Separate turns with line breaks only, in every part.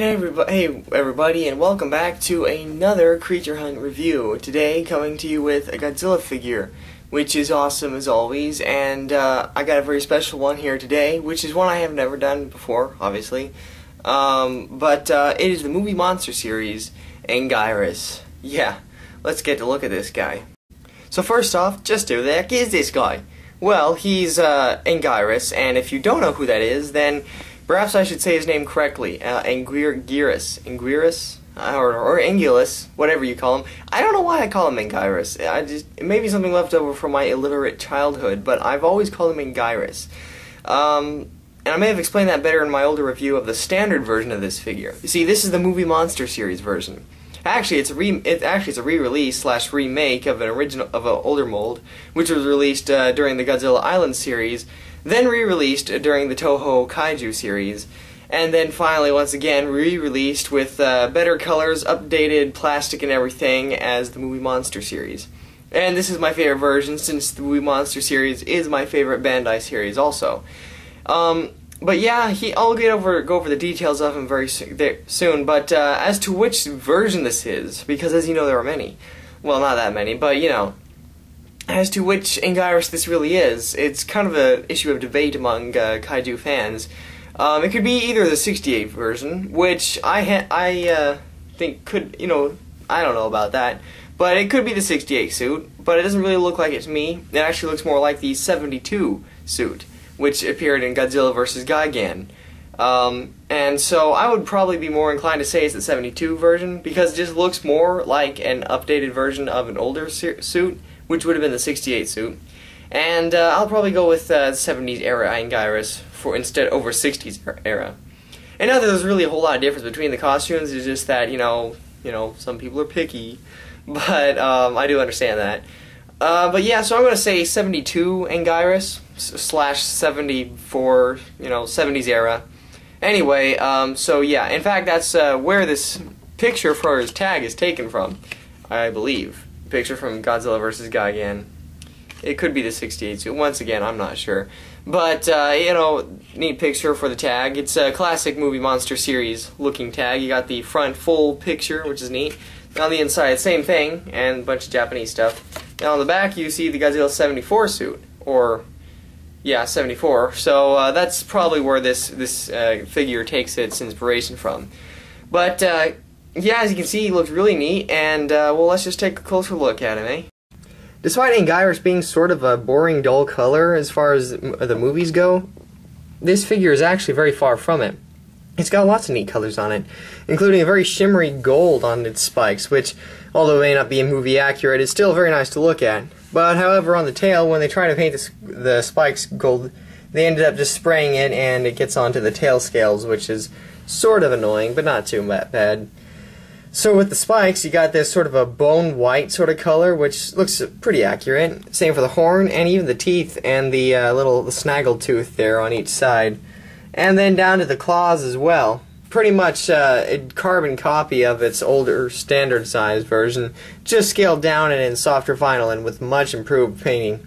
Hey everybody, and welcome back to another Creature Hunt review. Today, coming to you with a Godzilla figure, which is awesome as always, and I got a very special one here today, which is one I have never done before, obviously. It is the movie monster series, Anguirus. Yeah, let's get to look at this guy. So first off, just who the heck is this guy? Well, he's Anguirus, and if you don't know who that is, then perhaps I should say his name correctly. Anguirus, or Anguirus, whatever you call him. I don't know why I call him Anguirus. It may be something left over from my illiterate childhood, but I've always called him Anguirus. And I may have explained that better in my older review of the standard version of this figure. You see, this is the movie monster series version. Actually, it's a re-release / remake of an older mold, which was released during the Godzilla Island series, then re-released during the Toho Kaiju series, and then finally, once again, re-released with better colors, updated plastic and everything as the movie monster series. And this is my favorite version, since the movie monster series is my favorite Bandai series also. But yeah, I'll go over the details of him very soon. But as to which version this is, because as you know there are many, well, not that many, but you know, as to which Anguirus this really is, it's kind of an issue of debate among kaiju fans. It could be either the 68 version, which I think could, you know, I don't know about that, but it could be the 68 suit, but it doesn't really look like it to me. It actually looks more like the 72 suit, which appeared in Godzilla vs. Gigan. And so I would probably be more inclined to say it's the 72 version, because it just looks more like an updated version of an older suit, which would have been the 68 suit. And I'll probably go with 70s era Anguirus instead over 60s era. And not that there's really a whole lot of difference between the costumes, it's just that, you know, some people are picky, but I do understand that. But yeah, so I'm going to say 72 Anguirus / 74, 70s era. Anyway, so yeah, in fact, that's where this picture for his tag is taken from, I believe. Picture from Godzilla vs. Gigan. It could be the 68 suit. Once again, I'm not sure. But, neat picture for the tag. It's a classic movie monster series looking tag. You got the front full picture, which is neat. On the inside, same thing, and a bunch of Japanese stuff. Now on the back, you see the Godzilla 74 suit, or, yeah, 74. So that's probably where this figure takes its inspiration from. But, yeah, as you can see, he looks really neat, and, well, let's just take a closer look at him, eh? Despite Anguirus being sort of a boring, dull color as far as the movies go, this figure is actually very far from it. It's got lots of neat colors on it, including a very shimmery gold on its spikes, which, although it may not be movie accurate, is still very nice to look at. But, however, on the tail, when they try to paint the spikes gold, they ended up just spraying it, and it gets onto the tail scales, which is sort of annoying, but not too bad. So with the spikes, you got this sort of a bone white sort of color, which looks pretty accurate. Same for the horn, and even the teeth, and the the snaggle tooth there on each side. And then down to the claws as well. Pretty much a carbon copy of its older standard size version, just scaled down and in softer vinyl and with much improved painting.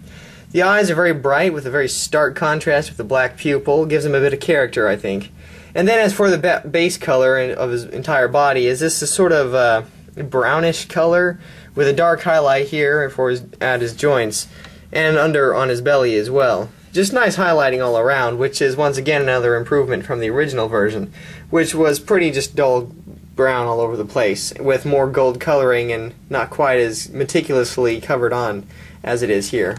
The eyes are very bright with a very stark contrast with the black pupil, gives him a bit of character, I think. And then as for the base color of his entire body, is this a sort of brownish color with a dark highlight here at his joints and on his belly as well. Just nice highlighting all around, which is once again another improvement from the original version, which was pretty just dull brown all over the place, with more gold coloring and not quite as meticulously covered on as it is here.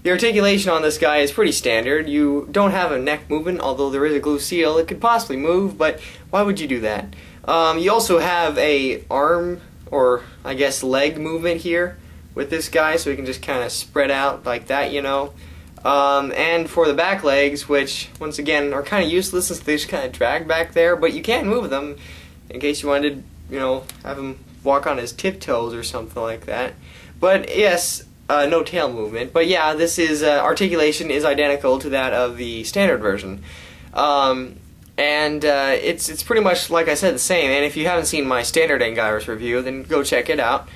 The articulation on this guy is pretty standard. You don't have a neck movement, although there is a glue seal. It could possibly move, but why would you do that? You also have a arm, or I guess leg movement here with this guy, so he can just kind of spread out like that, and for the back legs, which, once again, are kind of useless since they just kind of drag back there, but you can move them in case you wanted to, have him walk on his tiptoes or something like that. But, yes, no tail movement. But, yeah, this is, articulation is identical to that of the standard version. It's pretty much, like I said, the same, and if you haven't seen my standard Anguirus review, then go check it out.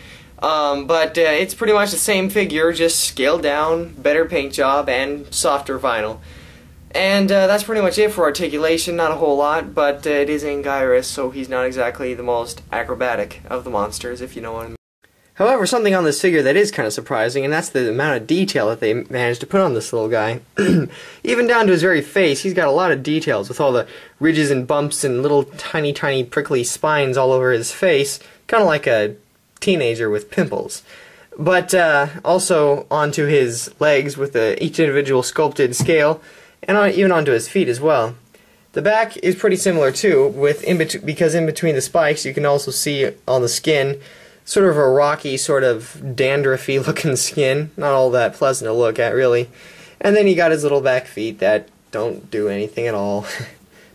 It's pretty much the same figure, just scaled down, better paint job, and softer vinyl. And that's pretty much it for articulation, not a whole lot, but it is Anguirus, so he's not exactly the most acrobatic of the monsters, if you know what I mean. However, something on this figure that is kind of surprising, and that's the amount of detail that they managed to put on this little guy. Even down to his very face, he's got a lot of details, with all the ridges and bumps and little tiny prickly spines all over his face, kind of like a teenager with pimples. But also onto his legs with each individual sculpted scale, and even onto his feet as well. The back is pretty similar too, because in between the spikes you can also see on the skin sort of a rocky, sort of dandruffy looking skin, not all that pleasant to look at really. And then he got his little back feet that don't do anything at all.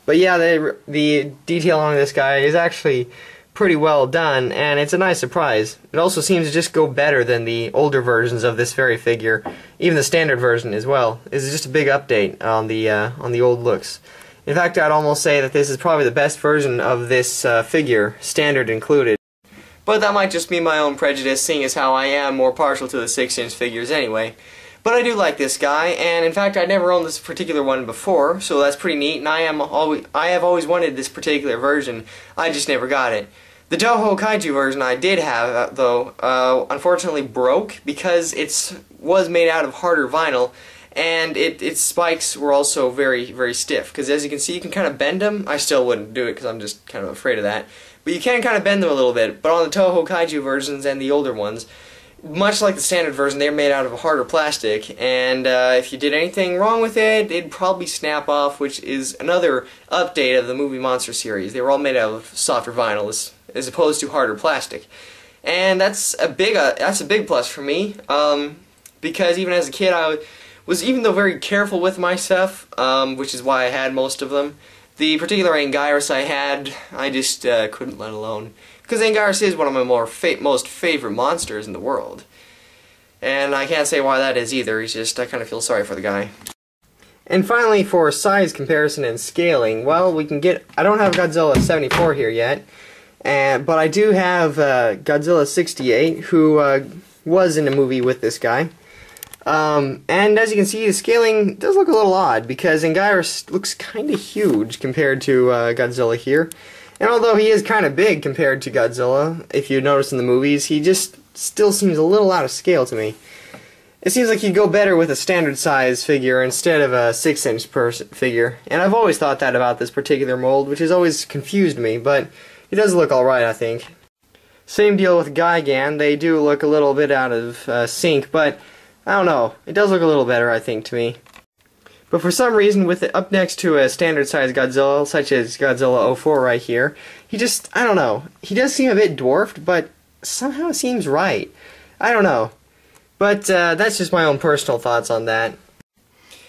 But yeah, the detail on this guy is actually pretty well done, and it's a nice surprise. It also seems to just go better than the older versions of this very figure, even the standard version as well. This is just a big update on the old looks. In fact, I'd almost say that this is probably the best version of this figure, standard included. But that might just be my own prejudice, seeing as how I am more partial to the 6-inch figures anyway. But I do like this guy, and in fact I'd never owned this particular one before, so that's pretty neat, and I have always wanted this particular version, I just never got it. The Toho Kaiju version I did have, though, unfortunately broke because it was made out of harder vinyl, and its spikes were also very stiff, because as you can see you can kind of bend them. I still wouldn't do it because I'm just kind of afraid of that, but you can kind of bend them a little bit. But on the Toho Kaiju versions and the older ones, much like the standard version, they're made out of a harder plastic, and if you did anything wrong with it, it'd probably snap off, which is another update of the Movie Monster series. They were all made out of softer vinyl as opposed to harder plastic. And that's a big plus for me, because even as a kid I was, even though very careful with my stuff, which is why I had most of them, the particular Anguirus I had, I just couldn't let alone. Because Anguirus is one of my most favorite monsters in the world. And I can't say why that is either, it's just I kind of feel sorry for the guy. And finally, for size comparison and scaling, well, I don't have Godzilla 74 here yet, but I do have Godzilla 68, who was in a movie with this guy. And as you can see, the scaling does look a little odd, because Anguirus looks kind of huge compared to Godzilla here. And although he is kind of big compared to Godzilla, if you notice in the movies, he just still seems a little out of scale to me. It seems like he'd go better with a standard size figure instead of a 6-inch figure. And I've always thought that about this particular mold, which has always confused me, but he does look alright, I think. Same deal with Gigan. They do look a little bit out of sync, but I don't know. It does look a little better, I think, to me. But for some reason, with it up next to a standard-sized Godzilla, such as Godzilla 04 right here, I don't know. He does seem a bit dwarfed, but somehow it seems right. I don't know. But that's just my own personal thoughts on that.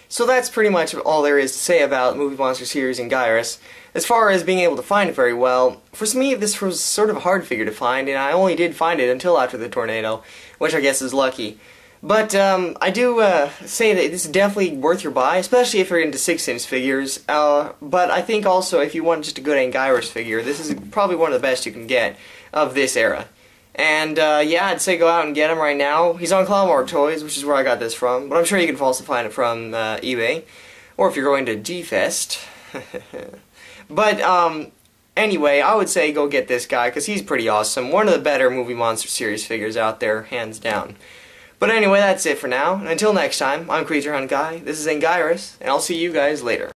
So that's pretty much all there is to say about Movie Monster series Anguirus. As far as being able to find it very well, for me this was sort of a hard figure to find, and I only did find it until after the tornado, which I guess is lucky. But I do say that this is definitely worth your buy, especially if you're into 6-inch figures. But I think also if you want just a good Anguirus figure, this is probably one of the best you can get of this era. And yeah, I'd say go out and get him right now. He's on Clawmark Toys, which is where I got this from, but I'm sure you can also find it from eBay, or if you're going to G-Fest. But anyway, I would say go get this guy, because he's pretty awesome. One of the better Movie Monster series figures out there, hands down. But anyway, that's it for now, and until next time, I'm Creature Hunt Guy, this is Anguirus, and I'll see you guys later.